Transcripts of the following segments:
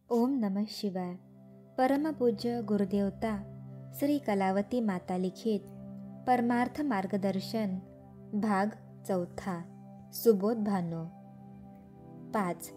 ओम नमः शिवाय. परमपूज्य गुरुदेवता श्री कलावती माता लिखित परमार्थ मार्गदर्शन भाग 4. सुबोध भानो. 5.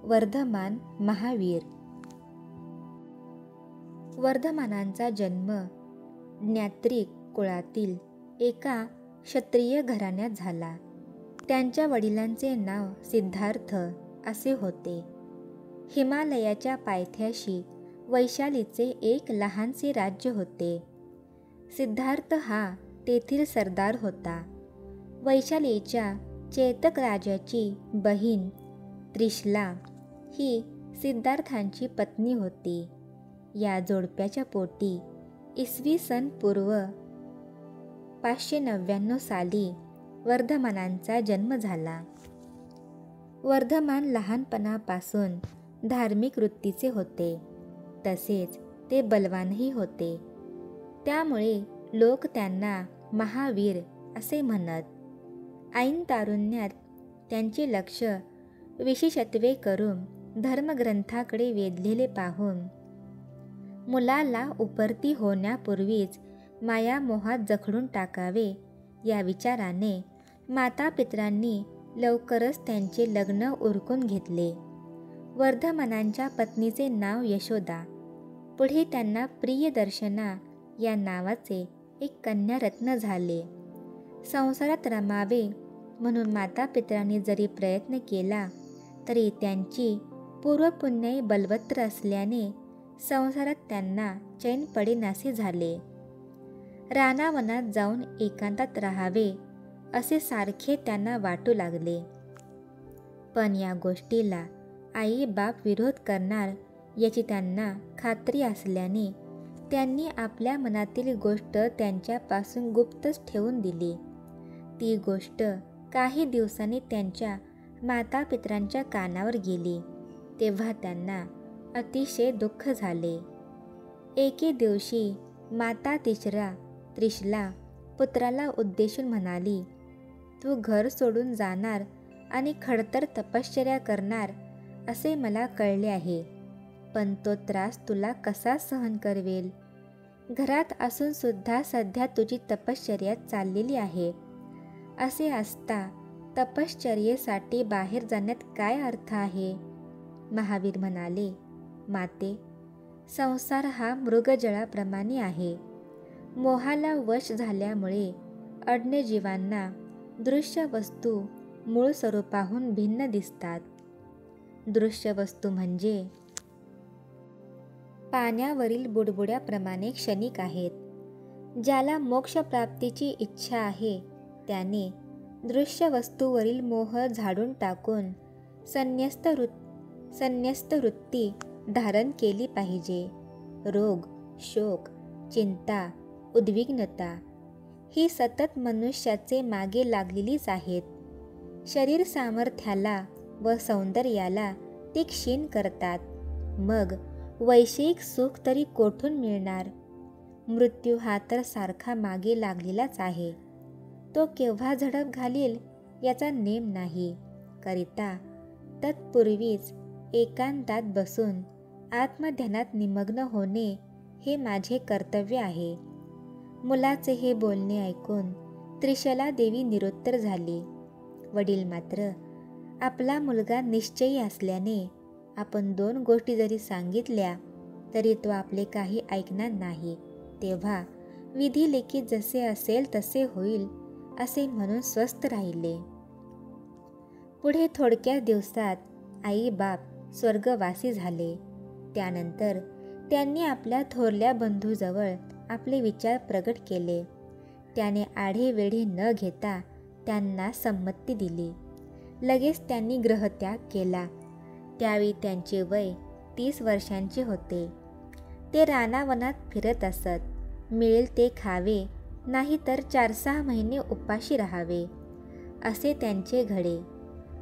वर्धमान महावीर. वर्धमानांचा जन्म ज्ञात्रिक कुळातील एका क्षत्रिय घराण्यात झाला. त्यांच्या वडिलांचे नाव सिद्धार्थ असे होते. हिमालयाच्या पायथ्याशी वैशालीचे एक लहानसे राज्य होते. सिद्धार्थ हा तेथील सरदार होता. वैशालीच्या चेतक राजाची बहीण त्रिशला ही सिद्धार्थांची पत्नी होती. या जोडप्याच्या पोटी इसवी सन पूर्व 599 साली वर्धमानांचा जन्म झाला. वर्धमान लहानपणापासून धार्मिक वृत्तीचे होते. तसेच ते बलवानही होते. त्यामुळे लोक त्यांना महावीर असे म्हणत. ऐन तारुण्यात त्यांचे लक्ष विशेषत्वे करून धर्मग्रंथाकडे वेधलेले पाहून मुलाला उपरती होण्यापूर्वीच मायामोहात जखडून टाकावे या विचाराने मातापितरांनी लवकरच त्यांचे लग्न उरकून घेतले. वर्धमानांच्या पत्नीचे नाव यशोदा. पुढे त्यांना प्रियदर्शना या नावाचे एक कन्यारत्न झाले. संसारात रमावे म्हणून मातापितरांनी जरी प्रयत्न केला तरी त्यांची पूर्वपुण्याई बलवत्तर असल्याने संसारात त्यांना चैन पडेनासे झाले. रानावनात जाऊन एकांतात राहावे असे सारखे त्यांना वाटू लागले. पण या गोष्टीला आई बाप विरोध करणार याची त्यांना खात्री असल्याने त्यांनी आपल्या मनातील गोष्ट त्यांच्यापासून गुप्तच ठेवून दिली. ती गोष्ट काही दिवसांनी त्यांच्या मातापितरांच्या कानावर गेली. तेव्हा त्यांना अतिशय दुःख झाले. एके दिवशी माता त्रिशला पुत्राला उद्देशून म्हणाली, तू घर सोडून जाणार आणि खडतर तपश्चर्या करणार असे मला कळले आहे. पण तो त्रास तुला कसा सहन करवेल? घरात असून सुद्धा सध्या तुझी तपश्चर्या चाललेली आहे. असे असता तपश्चर्येसाठी बाहेर जाण्यात काय अर्थ आहे? महावीर म्हणाले, माते, संसार हा मृगजळाप्रमाणे आहे. मोहाला वश झाल्यामुळे अज्ञ जीवांना दृश्य वस्तू मूळ स्वरूपाहून भिन्न दिसतात. दृश्य वस्तू म्हणजे पाण्यावरील बुडबुड्याप्रमाणे क्षणिक आहेत. ज्याला मोक्षप्राप्तीची इच्छा आहे त्याने दृश्य वस्तूवरील मोह झाडून टाकून संन्यस्त वृत्ती धारण केली पाहिजे. रोग, शोक, चिंता, उद्विग्नता ही सतत मनुष्याचे मागे लागलेलीच आहेत. शरीर सामर्थ्याला व सौंदर्याला ते क्षीण करतात. मग वैषयिक सुख तरी कोठून मिळणार? मृत्यू हा तर सारखा मागे लागलेलाच आहे. तो केव्हा झडप घालील याचा नेम नाही. करिता तत्पूर्वीच एकांतात बसून आत्मध्यानात निमग्न होणे हे माझे कर्तव्य आहे. मुलाचे हे बोलणे ऐकून त्रिशला देवी निरुत्तर झाली. वडील मात्र आपला मुलगा निश्चयी असल्याने आपण 2 गोष्टी जरी सांगितल्या तरी तो आपले काही ऐकणार नाही. तेव्हा विधी लिखित जसे असेल तसे होईल असे म्हणून स्वस्थ राहिले. पुढे थोडक्या दिवसात आई बाप स्वर्गवासी झाले. त्यानंतर त्यांनी आपल्या थोरल्या बंधूजवळ आपले विचार प्रगट केले. त्याने आढेवेढे न घेता त्यांना संमती दिली. लगेच त्यांनी गृहत्याग केला. त्यावेळी त्यांचे वय 30 वर्षांचे होते. ते रानावनात फिरत असत. मिळेल ते खावे, नाही तर 4-6 महिने उपाशी राहावे असे त्यांचे घडे.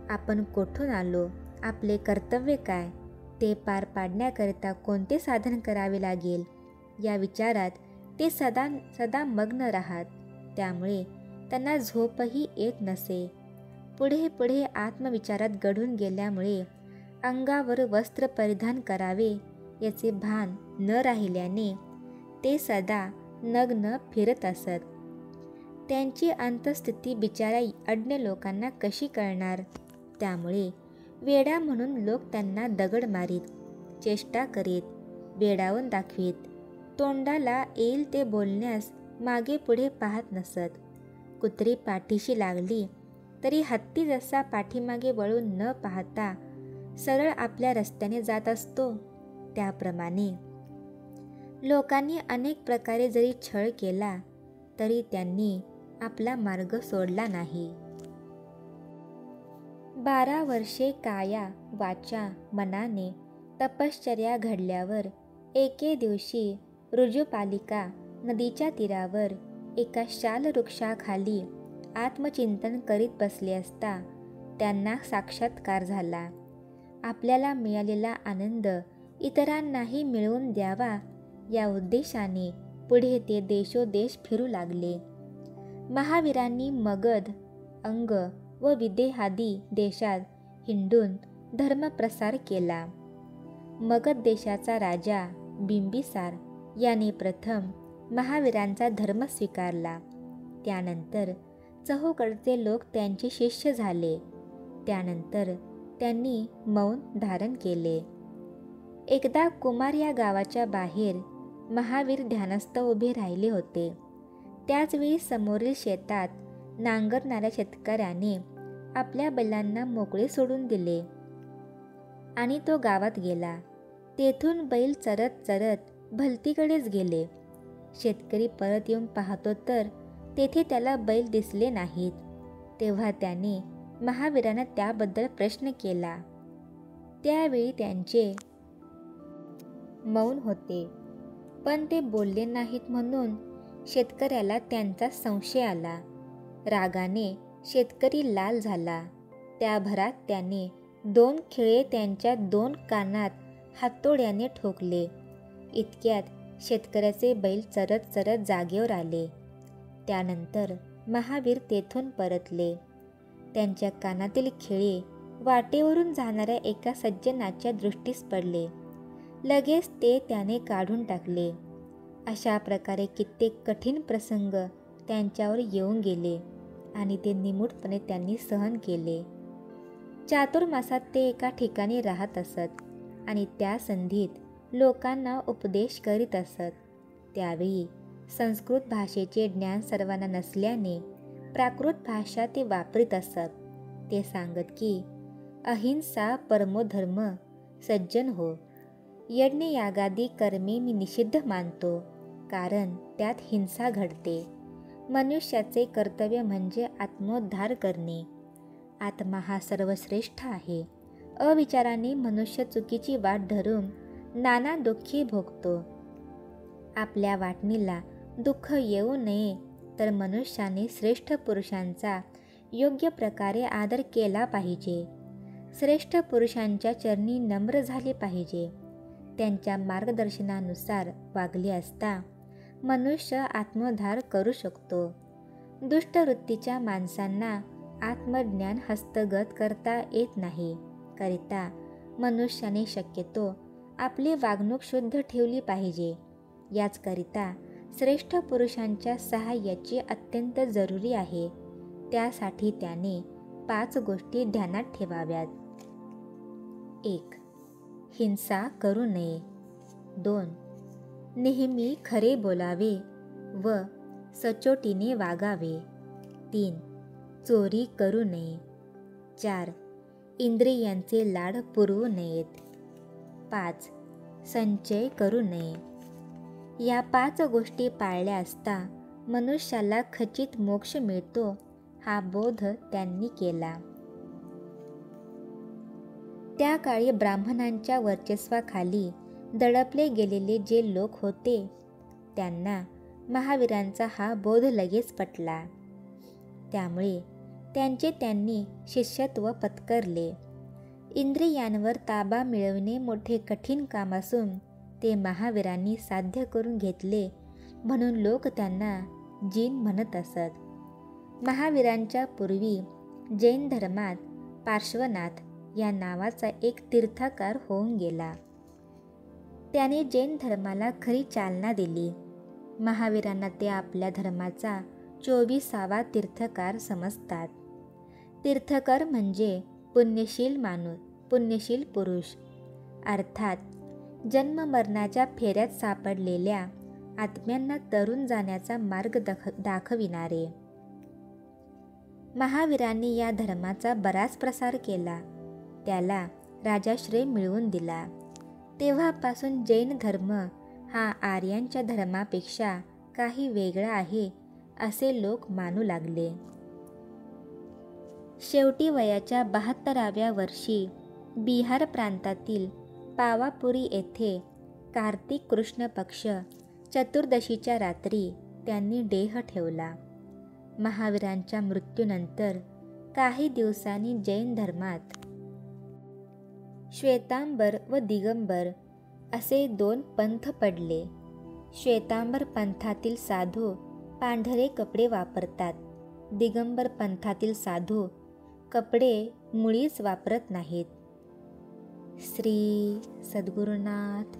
आपण कोठून आलो, आपले कर्तव्य काय, ते पार पाडण्याकरिता कोणते साधन करावे लागेल या विचारात ते सदा मग्न राहत. त्यामुळे त्यांना झोपही येत नसे. पुढे पुढे आत्मविचारात गढून गेल्यामुळे अंगावर वस्त्र परिधान करावे याचे भान न राहिल्याने ते सदा नग्न फिरत असत. त्यांची अंतस्थिती बिचाऱ्या अज्ञ लोकांना कशी कळणार? त्यामुळे वेडा म्हणून लोक त्यांना दगड मारीत, चेष्टा करीत, वेडावून दाखवीत, तोंडाला येईल ते बोलण्यास मागे पुढे पाहत नसत. कुत्री पाठीशी लागली तरी हत्ती जसा पाठीमागे वळून न पाहता सरळ आपल्या रस्त्याने जात असतो, त्याप्रमाणे लोकांनी अनेक प्रकारे जरी छळ केला तरी त्यांनी आपला मार्ग सोडला नाही. 12 वर्षे काया वाचा मनाने तपश्चर्या घडल्यावर एके दिवशी ऋजुपालिका नदीच्या तीरावर एका शाल वृक्षाखाली आत्मचिंतन करीत बसले असता त्यांना साक्षात्कार झाला. आपल्याला मिळालेला आनंद इतरांनाही मिळवून द्यावा या उद्देशाने पुढे ते देशोदेश फिरू लागले. महावीरांनी मगध, अंग व विदेहादी देशात हिंडून धर्मप्रसार केला. मगध देशाचा राजा बिंबिसार याने प्रथम महावीरांचा धर्म स्वीकारला. त्यानंतर चहूकडचे लोक त्यांचे शिष्य झाले. त्यानंतर त्यांनी मौन धारण केले. एकदा कुमार या गावाच्या बाहेर महावीर ध्यानस्थ उभे राहिले होते. त्याचवेळी समोरील शेतात नांगरणाऱ्या शेतकऱ्याने आपल्या बैलांना मोकळे सोडून दिले आणि तो गावात गेला. तेथून बैल चरत चरत भलतीकडेच गेले. शेतकरी परत येऊन पाहतो तर तेथे त्याला बैल दिसले नाहीत. तेव्हा त्याने महावीरांना त्याबद्दल प्रश्न केला. त्यावेळी त्यांचे मौन होते, पण ते बोलले नाहीत म्हणून शेतकऱ्याला त्यांचा संशय आला. रागाने शेतकरी लाल झाला. त्या भरात त्याने 2 खिळे त्यांच्या 2 कानात हातोड्याने ठोकले. इतक्यात शेतकऱ्याचे बैल चरत चरत जागेवर आले. त्यानंतर महावीर तेथून परतले. त्यांच्या कानातील खिळे वाटेवरून जाणाऱ्या एका सज्जनाच्या दृष्टीस पडले. लगेच ते त्याने काढून टाकले. अशा प्रकारे कित्येक कठीण प्रसंग त्यांच्यावर येऊन गेले आणि ते निमूटपणे त्यांनी सहन केले. चातुर्मासात ते एका ठिकाणी राहत असत आणि त्या संधीत लोकांना उपदेश करीत असत. त्यावेळी संस्कृत भाषेचे ज्ञान सर्वांना नसल्याने प्राकृत भाषा ते वापरीत असत. ते सांगत की अहिंसा परमो धर्म, सज्जन हो. यज्ञ यागादी कर्मे मी निषिद्ध मानतो, कारण त्यात हिंसा घडते. मनुष्याचे कर्तव्य म्हणजे आत्मोद्धार करणे. आत्मा हा सर्वश्रेष्ठ आहे. अविचाराने मनुष्य चुकीची वाट धरून नाना दुःखी भोगतो. आपल्या वाटणीला दुःख येऊ नये तर मनुष्याने श्रेष्ठ पुरुषांचा योग्य प्रकारे आदर केला पाहिजे. श्रेष्ठ पुरुषांच्या चरणी नम्र झाले पाहिजे. त्यांच्या मार्गदर्शनानुसार वागले असता मनुष्य आत्मोद्धार करू शकतो. दुष्ट वृत्तीच्या माणसांना आत्मज्ञान हस्तगत करता येत नाही. करिता मनुष्याने शक्यतो आपली वागणूक शुद्ध ठेवली पाहिजे. याचकरिता श्रेष्ठ पुरुषांच्या सहाय्याची अत्यंत जरुरी आहे. त्यासाठी त्याने 5 गोष्टी ध्यानात ठेवाव्यात. 1. हिंसा करू नये. 2. नेहमी खरे बोलावे व सचोटीने वागावे. 3. चोरी करू नये. 4. इंद्रियांचे लाड पुरवू नयेत. 5. संचय करू नये. या 5 गोष्टी पाळल्या असता मनुष्याला खचित मोक्ष मिळतो, हा बोध त्यांनी केला. त्या काळी ब्राह्मणांच्या वर्चस्वाखाली दडपले गेलेले जे लोक होते त्यांना महावीरांचा हा बोध लगेच पटला. त्यामुळे त्यांचे त्यांनी शिष्यत्व पत्करले. इंद्रियांवर ताबा मिळवणे मोठे कठीण काम असून ते महावीरांनी साध्य करून घेतले म्हणून लोक त्यांना जीन म्हणत असत. महावीरांच्या पूर्वी जैन धर्मात पार्श्वनाथ या नावाचा एक तीर्थकार होऊन गेला. त्याने जैन धर्माला खरी चालना दिली. महावीरांना ते आपल्या धर्माचा 24वा तीर्थकार समजतात. तीर्थकर म्हणजे पुण्यशील पुरुष, अर्थात जन्ममरणाच्या फेऱ्यात सापडलेल्या आत्म्यांना तरून जाण्याचा मार्ग दाखविणारे. महावीरांनी या धर्माचा बराच प्रसार केला, त्याला राजाश्रय मिळवून दिला. तेव्हापासून जैन धर्म हा आर्यांच्या धर्मापेक्षा काही वेगळा आहे असे लोक मानू लागले. शेवटी वयाच्या 72व्या वर्षी बिहार प्रांतातील पावापुरी येथे कार्तिक कृष्ण पक्ष चतुर्दशीच्या रात्री त्यांनी देह ठेवला. महावीरांच्या मृत्यूनंतर काही दिवसांनी जैन धर्मात श्वेतांबर व दिगंबर असे 2 पंथ पडले. श्वेतांबर पंथातील साधू पांढरे कपडे वापरतात. दिगंबर पंथातील साधू कपडे मुळीच वापरत नाहीत. श्री सद्गुरुनाथ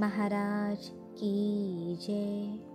महाराज की जय.